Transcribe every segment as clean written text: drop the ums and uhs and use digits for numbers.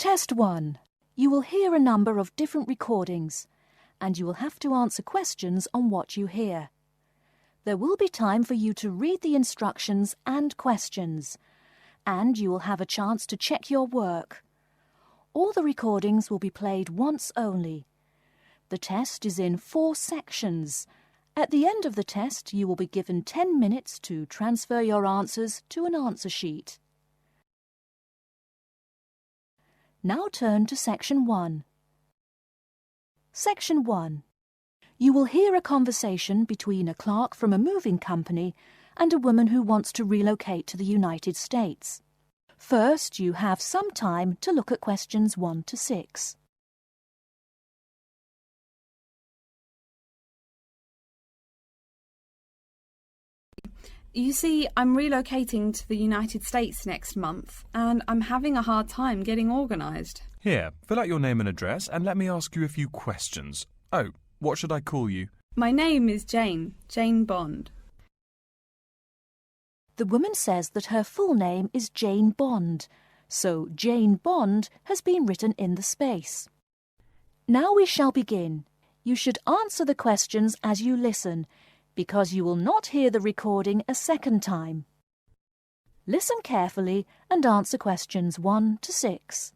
Test 1. You will hear a number of different recordings, and you will have to answer questions on what you hear. There will be time for you to read the instructions and questions, and you will have a chance to check your work. All the recordings will be played once only. The test is in 4 sections. At the end of the test, you will be given 10 minutes to transfer your answers to an answer sheet. Now turn to Section 1. Section 1. You will hear a conversation between a clerk from a moving company and a woman who wants to relocate to the United States. First, you have some time to look at questions 1 to 6. You see, I'm relocating to the United States next month, and I'm having a hard time getting organised. Here, fill out your name and address, and let me ask you a few questions. Oh, what should I call you? My name is Jane Bond. The woman says that her full name is Jane Bond, so Jane Bond has been written in the space. Now we shall begin. You should answer the questions as you listen, because you will not hear the recording a second time. Listen carefully and answer questions 1 to 6.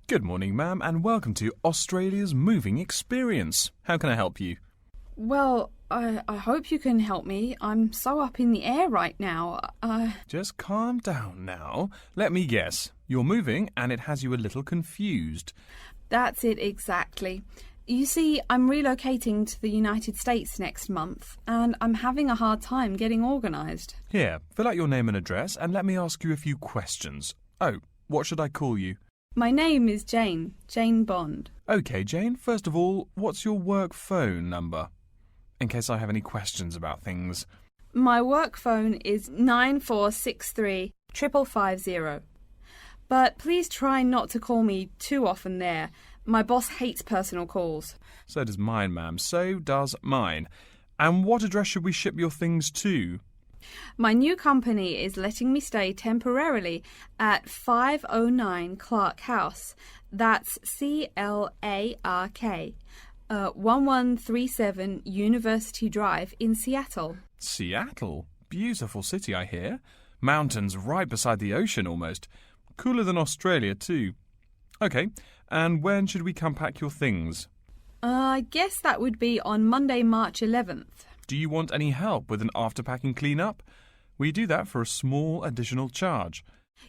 Good morning, ma'am, and welcome to Australia's Moving Experience. How can I help you? Well, I hope you can help me. I'm so up in the air right now. Just calm down now. Let me guess. You're moving and it has you a little confused. That's it exactly. You see, I'm relocating to the United States next month, and I'm having a hard time getting organised. Here, fill out your name and address, and let me ask you a few questions. Oh, what should I call you? My name is Jane Bond. OK, Jane, first of all, what's your work phone number? In case I have any questions about things. My work phone is 9463 550. But please try not to call me too often there. My boss hates personal calls. So does mine, ma'am. So does mine. And what address should we ship your things to? My new company is letting me stay temporarily at 509 Clark House. That's CLARK. 1137 University Drive in Seattle. Seattle? Beautiful city, I hear. Mountains right beside the ocean almost. Cooler than Australia too. OK, and when should we come pack your things? I guess that would be on Monday, March 11th. Do you want any help with an after-packing clean-up? We do that for a small additional charge.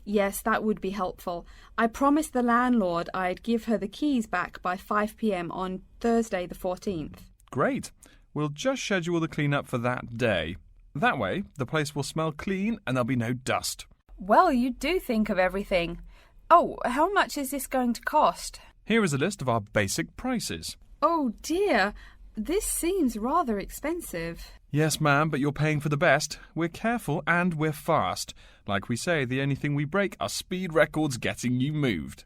Yes, that would be helpful. I promised the landlord I'd give her the keys back by 5 p.m. on Thursday the 14th. Great. We'll just schedule the clean-up for that day. That way, the place will smell clean and there'll be no dust. Well, you do think of everything. Oh, how much is this going to cost? Here is a list of our basic prices. Oh dear, this seems rather expensive. Yes, ma'am, but you're paying for the best. We're careful and we're fast. Like we say, the only thing we break are speed records getting you moved.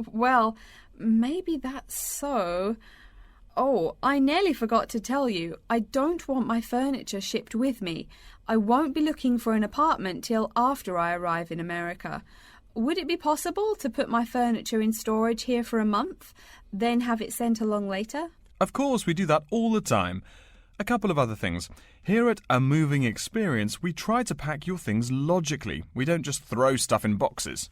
Well, maybe that's so. Oh, I nearly forgot to tell you. I don't want my furniture shipped with me. I won't be looking for an apartment till after I arrive in America. Would it be possible to put my furniture in storage here for a month, then have it sent along later? Of course, we do that all the time. A couple of other things. Here at A Moving Experience, we try to pack your things logically. We don't just throw stuff in boxes.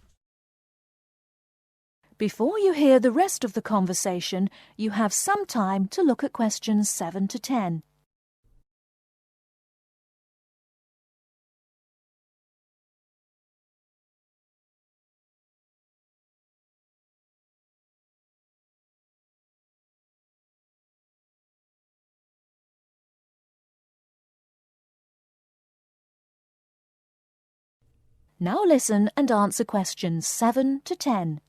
Before you hear the rest of the conversation, you have some time to look at questions 7 to 10. Now listen and answer questions 7 to 10.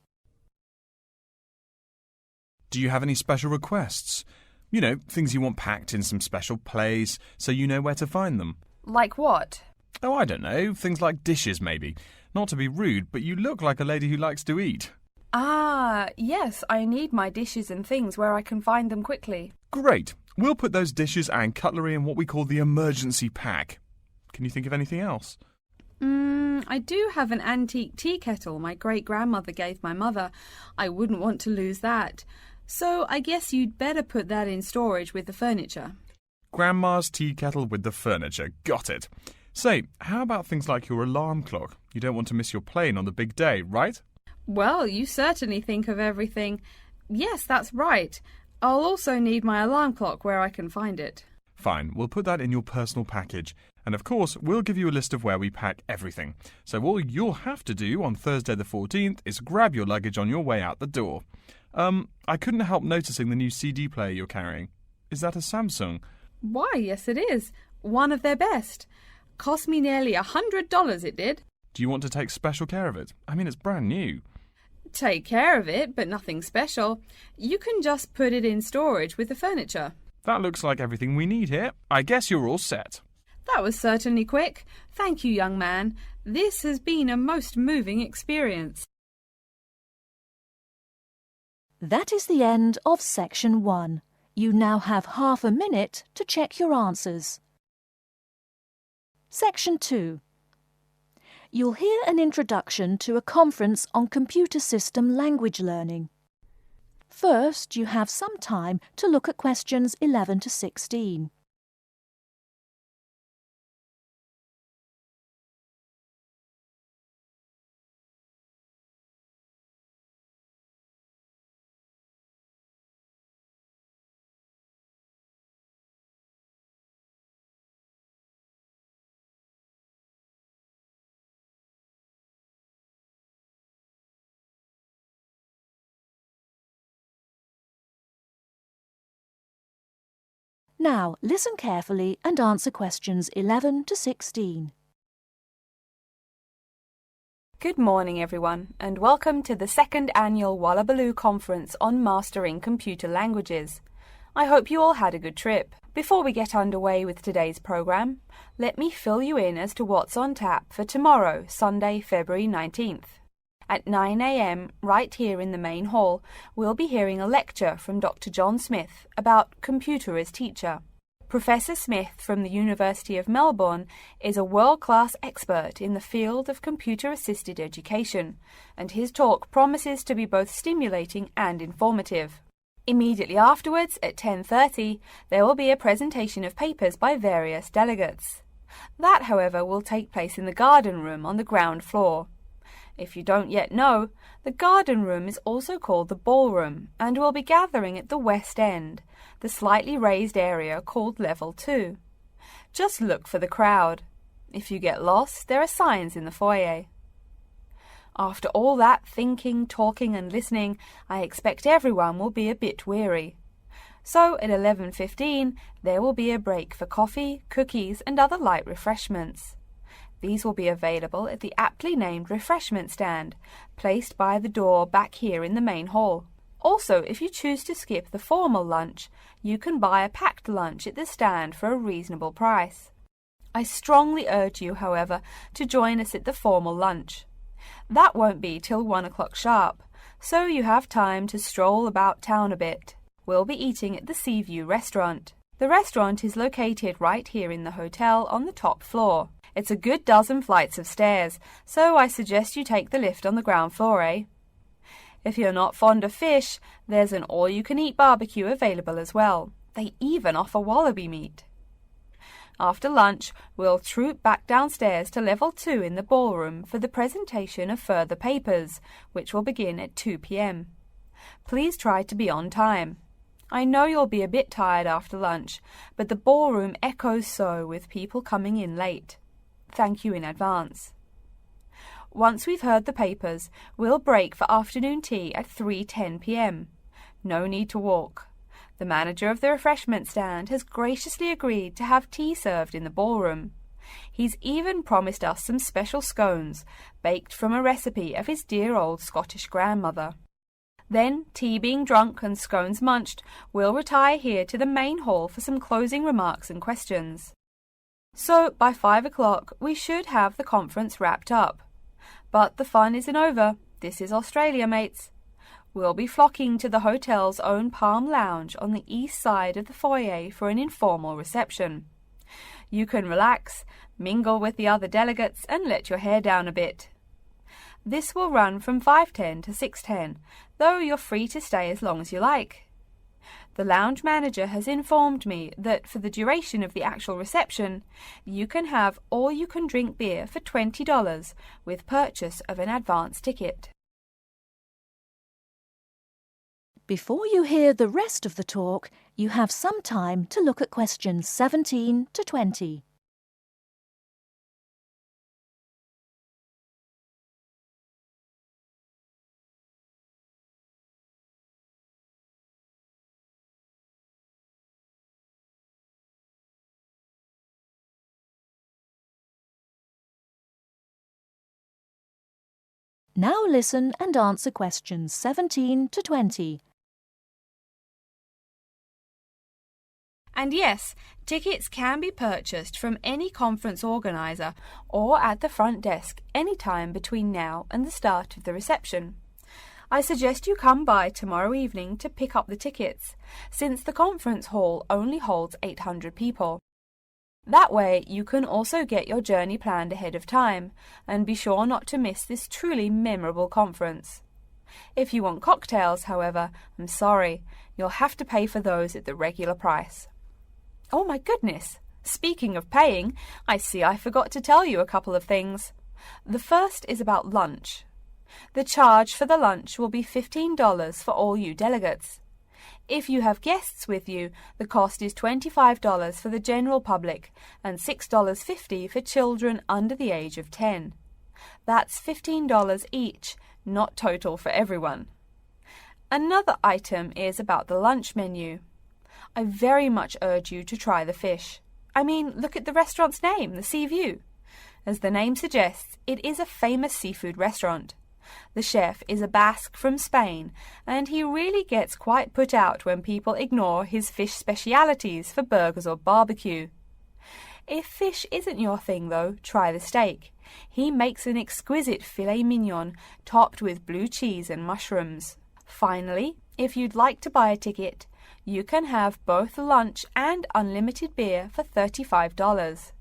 Do you have any special requests? You know, things you want packed in some special place so you know where to find them. Like what? Oh, I don't know. Things like dishes, maybe. Not to be rude, but you look like a lady who likes to eat. Ah, yes, I need my dishes and things where I can find them quickly. Great. We'll put those dishes and cutlery in what we call the emergency pack. Can you think of anything else? I do have an antique tea kettle my great-grandmother gave my mother. I wouldn't want to lose that. So I guess you'd better put that in storage with the furniture. Grandma's tea kettle with the furniture. Got it. Say, how about things like your alarm clock? You don't want to miss your plane on the big day, right? Well, you certainly think of everything. Yes, that's right. I'll also need my alarm clock where I can find it. Fine, we'll put that in your personal package. And of course, we'll give you a list of where we pack everything. So all you'll have to do on Thursday the 14th is grab your luggage on your way out the door. I couldn't help noticing the new CD player you're carrying. Is that a Samsung? Why, yes it is. One of their best. Cost me nearly $100 it did. Do you want to take special care of it? I mean, it's brand new. Take care of it, but nothing special. You can just put it in storage with the furniture. That looks like everything we need here. I guess you're all set. That was certainly quick. Thank you, young man. This has been a most moving experience. That is the end of Section 1. You now have half a minute to check your answers. Section 2. You'll hear an introduction to a conference on computer system language learning. First, you have some time to look at questions 11 to 16. Now, listen carefully and answer questions 11 to 16. Good morning, everyone, and welcome to the second annual Wullaballoo Conference on Mastering Computer Languages. I hope you all had a good trip. Before we get underway with today's program, let me fill you in as to what's on tap for tomorrow, Sunday, February 19th. At 9 a.m, right here in the main hall, we'll be hearing a lecture from Dr. John Smith about computer as teacher. Professor Smith from the University of Melbourne is a world-class expert in the field of computer-assisted education, and his talk promises to be both stimulating and informative. Immediately afterwards, at 10:30, there will be a presentation of papers by various delegates. That, however, will take place in the garden room on the ground floor. If you don't yet know, the garden room is also called the ballroom and will be gathering at the west end, the slightly raised area called Level 2. Just look for the crowd. If you get lost, there are signs in the foyer. After all that thinking, talking and listening, I expect everyone will be a bit weary. So at 11:15, there will be a break for coffee, cookies and other light refreshments. These will be available at the aptly named refreshment stand, placed by the door back here in the main hall. Also, if you choose to skip the formal lunch, you can buy a packed lunch at the stand for a reasonable price. I strongly urge you, however, to join us at the formal lunch. That won't be till 1 o'clock sharp, so you have time to stroll about town a bit. We'll be eating at the Seaview restaurant. The restaurant is located right here in the hotel on the top floor. It's a good dozen flights of stairs, so I suggest you take the lift on the ground floor, eh? If you're not fond of fish, there's an all-you-can-eat barbecue available as well. They even offer wallaby meat. After lunch, we'll troop back downstairs to Level 2 in the ballroom for the presentation of further papers, which will begin at 2 p.m. Please try to be on time. I know you'll be a bit tired after lunch, but the ballroom echoes so with people coming in late. Thank you in advance. Once we've heard the papers, we'll break for afternoon tea at 3:10 p.m. No need to walk. The manager of the refreshment stand has graciously agreed to have tea served in the ballroom. He's even promised us some special scones, baked from a recipe of his dear old Scottish grandmother. Then, tea being drunk and scones munched, we'll retire here to the main hall for some closing remarks and questions. So, by 5 o'clock, we should have the conference wrapped up. But the fun isn't over. This is Australia, mates. We'll be flocking to the hotel's own Palm Lounge on the east side of the foyer for an informal reception. You can relax, mingle with the other delegates, and let your hair down a bit. This will run from 5:10 to 6:10, though you're free to stay as long as you like. The lounge manager has informed me that for the duration of the actual reception, you can have all-you-can-drink beer for $20 with purchase of an advance ticket. Before you hear the rest of the talk, you have some time to look at questions 17 to 20. Now listen and answer questions 17 to 20. And yes, tickets can be purchased from any conference organiser or at the front desk any time between now and the start of the reception. I suggest you come by tomorrow evening to pick up the tickets, since the conference hall only holds 800 people. That way you can also get your journey planned ahead of time and be sure not to miss this truly memorable conference. If you want cocktails, however, I'm sorry, you'll have to pay for those at the regular price. Oh my goodness! Speaking of paying, I see I forgot to tell you a couple of things. The first is about lunch. The charge for the lunch will be $15 for all you delegates. If you have guests with you, the cost is $25 for the general public and $6.50 for children under the age of 10. That's $15 each, not total for everyone. Another item is about the lunch menu. I very much urge you to try the fish. I mean, look at the restaurant's name, the Sea View. As the name suggests, it is a famous seafood restaurant. The chef is a Basque from Spain, and he really gets quite put out when people ignore his fish specialities for burgers or barbecue. If fish isn't your thing, though, try the steak. He makes an exquisite filet mignon topped with blue cheese and mushrooms. Finally, if you'd like to buy a ticket, you can have both lunch and unlimited beer for $35.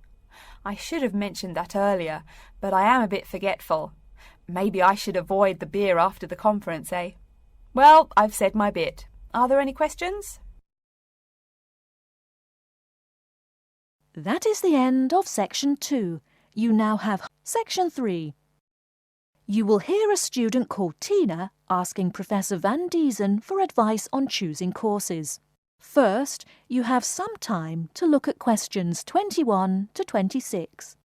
I should have mentioned that earlier, but I am a bit forgetful. Maybe I should avoid the beer after the conference, eh? Well, I've said my bit. Are there any questions? That is the end of Section 2. You now have Section 3. You will hear a student called Tina asking Professor Van Diezen for advice on choosing courses. First, you have some time to look at questions 21 to 26.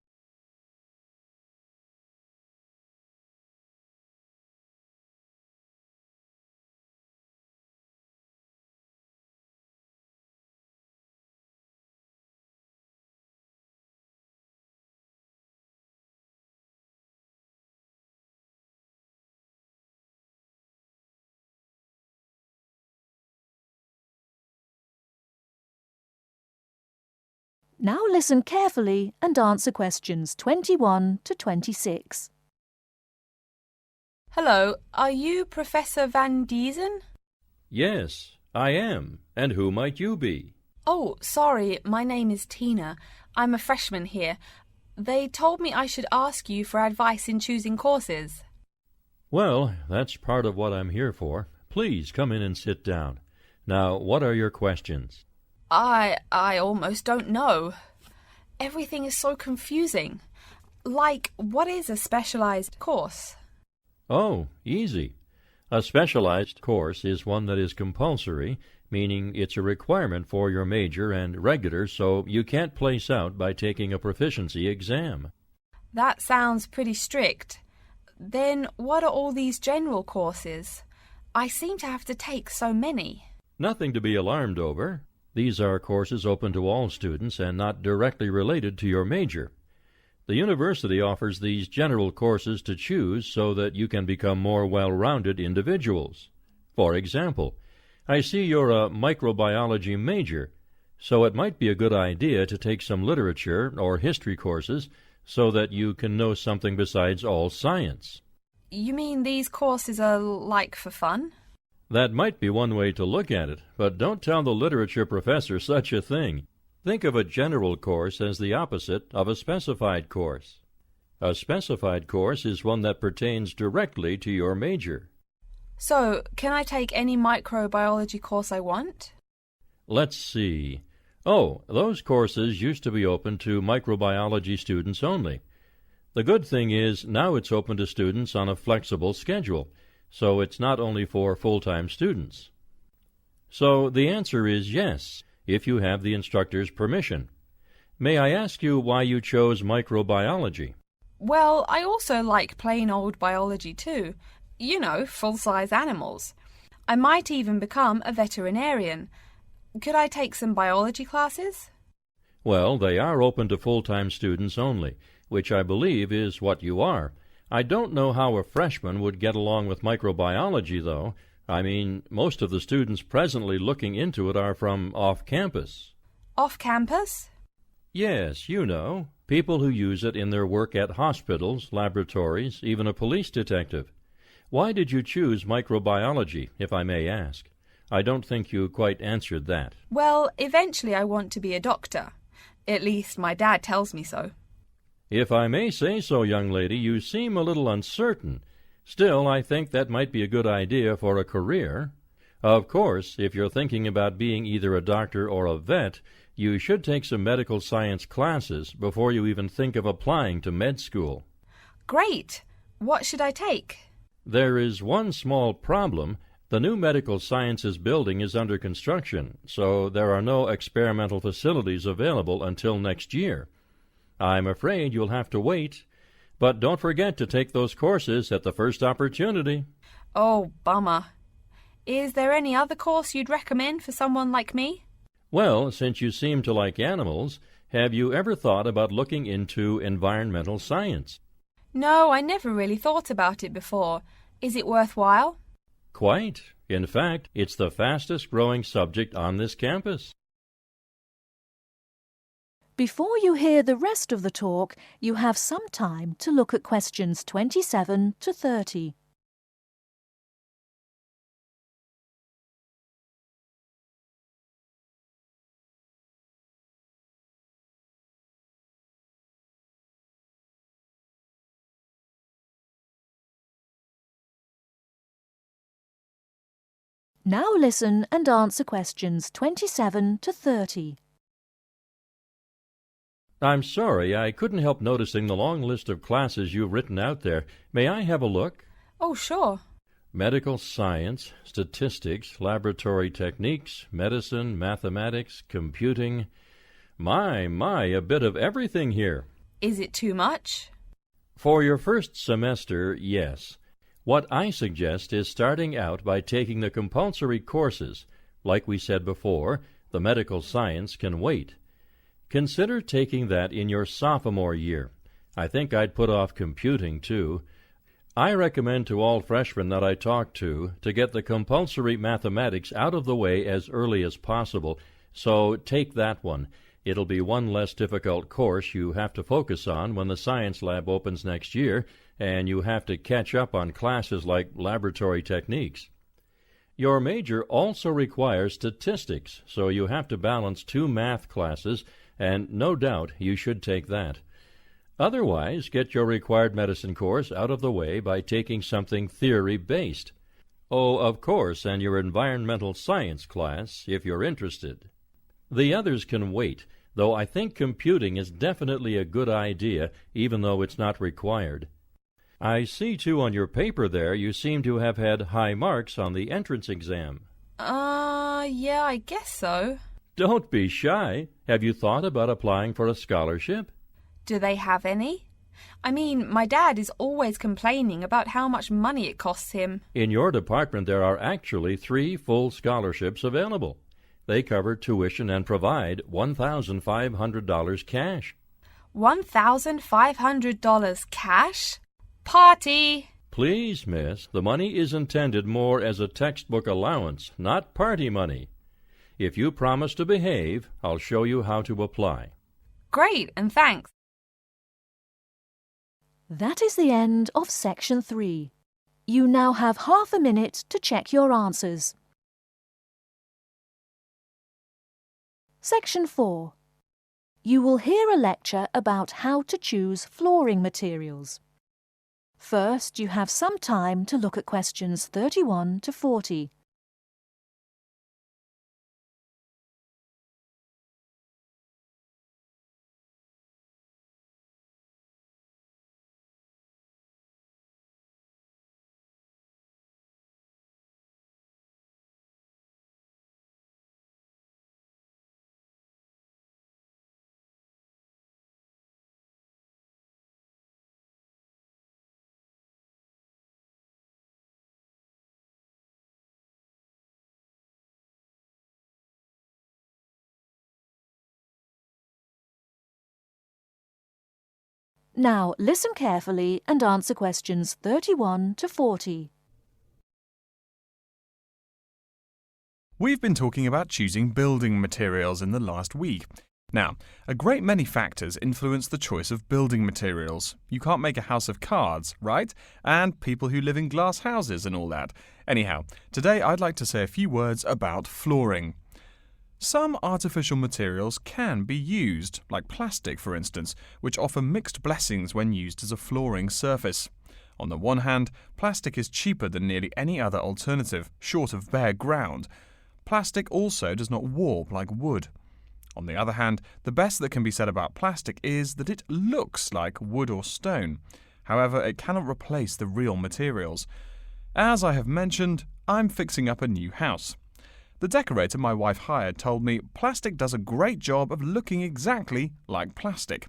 Now listen carefully and answer questions 21 to 26. Hello, are you Professor Van Diezen? Yes, I am. And who might you be? Oh, sorry, my name is Tina. I'm a freshman here. They told me I should ask you for advice in choosing courses. Well, that's part of what I'm here for. Please come in and sit down. Now, what are your questions? I almost don't know. Everything is so confusing. Like, what is a specialized course? Oh, easy. A specialized course is one that is compulsory, meaning it's a requirement for your major and regular, so you can't place out by taking a proficiency exam. That sounds pretty strict. Then what are all these general courses? I seem to have to take so many. Nothing to be alarmed over. These are courses open to all students and not directly related to your major. The university offers these general courses to choose so that you can become more well-rounded individuals. For example, I see you're a microbiology major, so it might be a good idea to take some literature or history courses so that you can know something besides all science. You mean these courses are like for fun? That might be one way to look at it, but don't tell the literature professor such a thing. Think of a general course as the opposite of a specified course. A specified course is one that pertains directly to your major. So, can I take any microbiology course I want? Let's see. Oh, those courses used to be open to microbiology students only. The good thing is now it's open to students on a flexible schedule, so it's not only for full-time students. So the answer is yes, if you have the instructor's permission. May I ask you why you chose microbiology? Well, I also like plain old biology too. You know, full-size animals. I might even become a veterinarian. Could I take some biology classes? Well, they are open to full-time students only, which I believe is what you are. I don't know how a freshman would get along with microbiology, though. I mean, most of the students presently looking into it are from off-campus. Off-campus? Yes, you know, people who use it in their work at hospitals, laboratories, even a police detective. Why did you choose microbiology, if I may ask? I don't think you quite answered that. Well, eventually I want to be a doctor. At least my dad tells me so. If I may say so, young lady, you seem a little uncertain. Still, I think that might be a good idea for a career. Of course, if you're thinking about being either a doctor or a vet, you should take some medical science classes before you even think of applying to med school. Great! What should I take? There is one small problem. The new medical sciences building is under construction, so there are no experimental facilities available until next year. I'm afraid you'll have to wait, but don't forget to take those courses at the first opportunity. Oh, bummer. Is there any other course you'd recommend for someone like me? Well, since you seem to like animals, have you ever thought about looking into environmental science? No, I never really thought about it before. Is it worthwhile? Quite. In fact, it's the fastest-growing subject on this campus. Before you hear the rest of the talk, you have some time to look at questions 27 to 30. Now listen and answer questions 27 to 30. I'm sorry, I couldn't help noticing the long list of classes you've written out there. May I have a look? Oh, sure. Medical science, statistics, laboratory techniques, medicine, mathematics, computing. My, a bit of everything here. Is it too much? For your first semester, yes. What I suggest is starting out by taking the compulsory courses. Like we said before, the medical science can wait. Consider taking that in your sophomore year. I think I'd put off computing, too. I recommend to all freshmen that I talk to get the compulsory mathematics out of the way as early as possible, so take that one. It'll be one less difficult course you have to focus on when the science lab opens next year, and you have to catch up on classes like laboratory techniques. Your major also requires statistics, so you have to balance 2 math classes, and no doubt you should take that. Otherwise, get your required medicine course out of the way by taking something theory-based. Oh, of course, and your environmental science class, if you're interested. The others can wait, though I think computing is definitely a good idea, even though it's not required. I see, too, on your paper there you seem to have had high marks on the entrance exam. Yeah, I guess so. Don't be shy. Have you thought about applying for a scholarship? Do they have any? I mean, my dad is always complaining about how much money it costs him. In your department there are actually 3 full scholarships available. They cover tuition and provide $1,500 cash. $1,500 cash? Party! Please, miss, the money is intended more as a textbook allowance, not party money. If you promise to behave, I'll show you how to apply. Great, and thanks. That is the end of Section 3. You now have half a minute to check your answers. Section 4. You will hear a lecture about how to choose flooring materials. First, you have some time to look at questions 31 to 40. Now listen carefully and answer questions 31 to 40. We've been talking about choosing building materials in the last week. Now, a great many factors influence the choice of building materials. You can't make a house of cards, right? And people who live in glass houses and all that. Anyhow, today I'd like to say a few words about flooring. Some artificial materials can be used, like plastic for instance, which offer mixed blessings when used as a flooring surface. On the one hand, plastic is cheaper than nearly any other alternative, short of bare ground. Plastic also does not warp like wood. On the other hand, the best that can be said about plastic is that it looks like wood or stone. However, it cannot replace the real materials. As I have mentioned, I'm fixing up a new house. The decorator my wife hired told me plastic does a great job of looking exactly like plastic.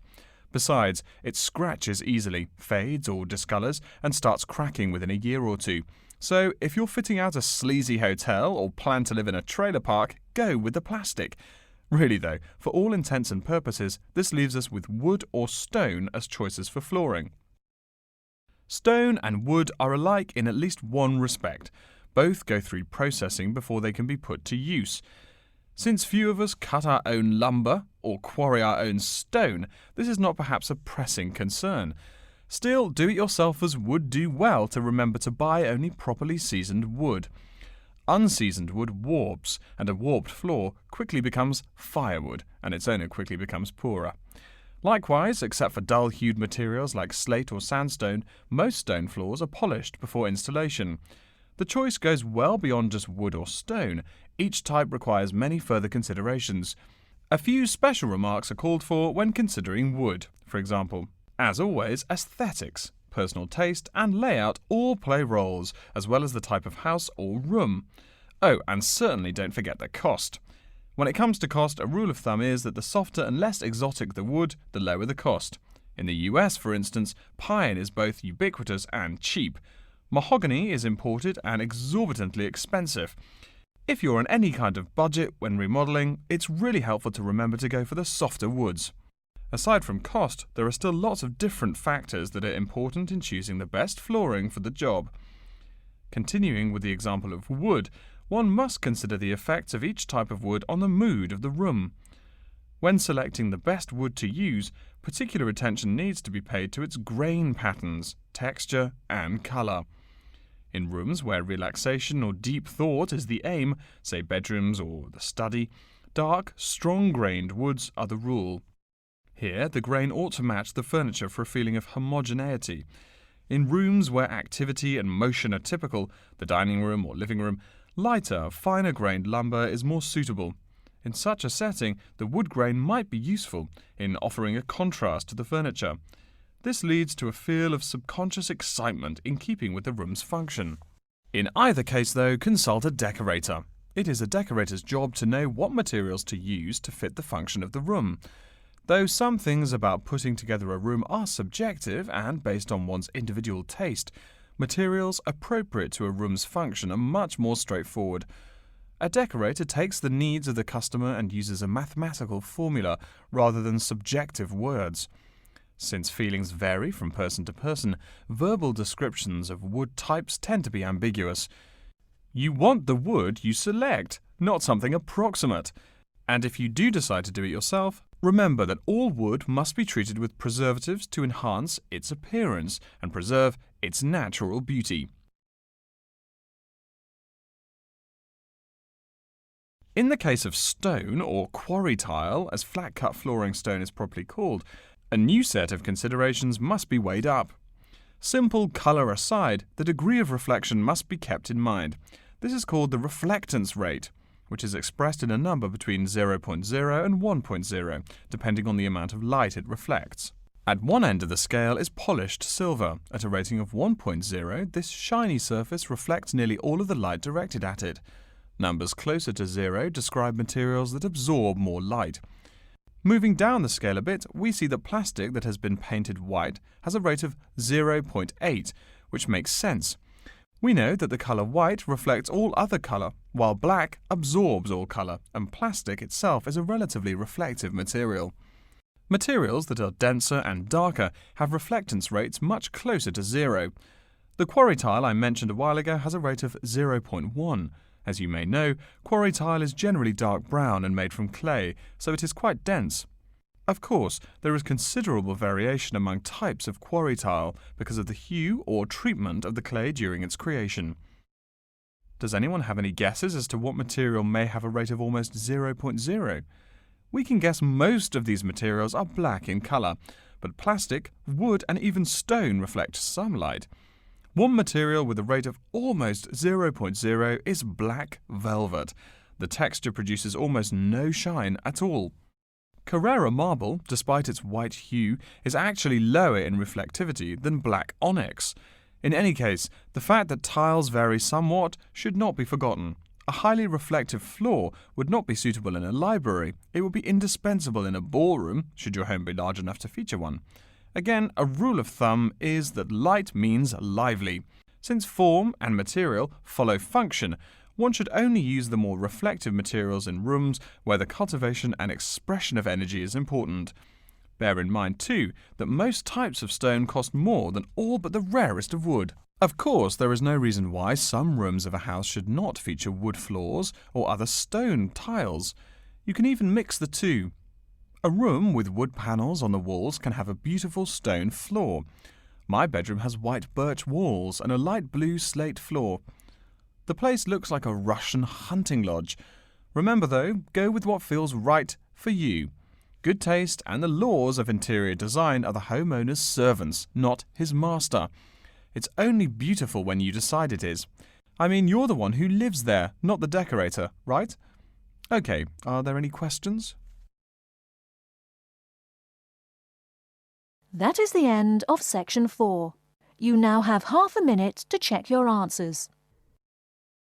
Besides, it scratches easily, fades or discolors, and starts cracking within a year or two. So, if you're fitting out a sleazy hotel or plan to live in a trailer park, go with the plastic. Really though, for all intents and purposes, this leaves us with wood or stone as choices for flooring. Stone and wood are alike in at least one respect. Both go through processing before they can be put to use. Since few of us cut our own lumber or quarry our own stone, this is not perhaps a pressing concern. Still, do-it-yourselfers would do well to remember to buy only properly seasoned wood. Unseasoned wood warps, and a warped floor quickly becomes firewood, and its owner quickly becomes poorer. Likewise, except for dull-hued materials like slate or sandstone, most stone floors are polished before installation. The choice goes well beyond just wood or stone. Each type requires many further considerations. A few special remarks are called for when considering wood. For example, as always, aesthetics, personal taste, and layout all play roles, as well as the type of house or room. Oh, and certainly don't forget the cost. When it comes to cost, a rule of thumb is that the softer and less exotic the wood, the lower the cost. In the US, for instance, pine is both ubiquitous and cheap. Mahogany is imported and exorbitantly expensive. If you're on any kind of budget when remodeling, it's really helpful to remember to go for the softer woods. Aside from cost, there are still lots of different factors that are important in choosing the best flooring for the job. Continuing with the example of wood, one must consider the effects of each type of wood on the mood of the room. When selecting the best wood to use, particular attention needs to be paid to its grain patterns, texture, and colour. In rooms where relaxation or deep thought is the aim, say bedrooms or the study, dark, strong-grained woods are the rule. Here, the grain ought to match the furniture for a feeling of homogeneity. In rooms where activity and motion are typical, the dining room or living room, lighter, finer-grained lumber is more suitable. In such a setting, the wood grain might be useful in offering a contrast to the furniture. This leads to a feel of subconscious excitement in keeping with the room's function. In either case, though, consult a decorator. It is a decorator's job to know what materials to use to fit the function of the room. Though some things about putting together a room are subjective and based on one's individual taste, materials appropriate to a room's function are much more straightforward. A decorator takes the needs of the customer and uses a mathematical formula rather than subjective words. Since feelings vary from person to person, verbal descriptions of wood types tend to be ambiguous. You want the wood you select, not something approximate. And if you do decide to do it yourself, remember that all wood must be treated with preservatives to enhance its appearance and preserve its natural beauty. In the case of stone, or quarry tile, as flat-cut flooring stone is properly called, a new set of considerations must be weighed up. Simple colour aside, the degree of reflection must be kept in mind. This is called the reflectance rate, which is expressed in a number between 0.0 and 1.0, depending on the amount of light it reflects. At one end of the scale is polished silver. At a rating of 1.0, this shiny surface reflects nearly all of the light directed at it. Numbers closer to 0 describe materials that absorb more light. Moving down the scale a bit, we see that plastic that has been painted white has a rate of 0.8, which makes sense. We know that the colour white reflects all other colour, while black absorbs all colour, and plastic itself is a relatively reflective material. Materials that are denser and darker have reflectance rates much closer to 0. The quarry tile I mentioned a while ago has a rate of 0.1. As you may know, quarry tile is generally dark brown and made from clay, so it is quite dense. Of course, there is considerable variation among types of quarry tile because of the hue or treatment of the clay during its creation. Does anyone have any guesses as to what material may have a rate of almost 0.0? We can guess most of these materials are black in colour, but plastic, wood and even stone reflect some light. One material with a rate of almost 0.0 is black velvet. The texture produces almost no shine at all. Carrara marble, despite its white hue, is actually lower in reflectivity than black onyx. In any case, the fact that tiles vary somewhat should not be forgotten. A highly reflective floor would not be suitable in a library. It would be indispensable in a ballroom, should your home be large enough to feature one. Again, a rule of thumb is that light means lively. Since form and material follow function, one should only use the more reflective materials in rooms where the cultivation and expression of energy is important. Bear in mind, too, that most types of stone cost more than all but the rarest of wood. Of course, there is no reason why some rooms of a house should not feature wood floors or other stone tiles. You can even mix the two. A room with wood panels on the walls can have a beautiful stone floor. My bedroom has white birch walls and a light blue slate floor. The place looks like a Russian hunting lodge. Remember though, go with what feels right for you. Good taste and the laws of interior design are the homeowner's servants, not his master. It's only beautiful when you decide it is. I mean, you're the one who lives there, not the decorator, right? Okay, are there any questions? That is the end of section 4. You now have half a minute to check your answers.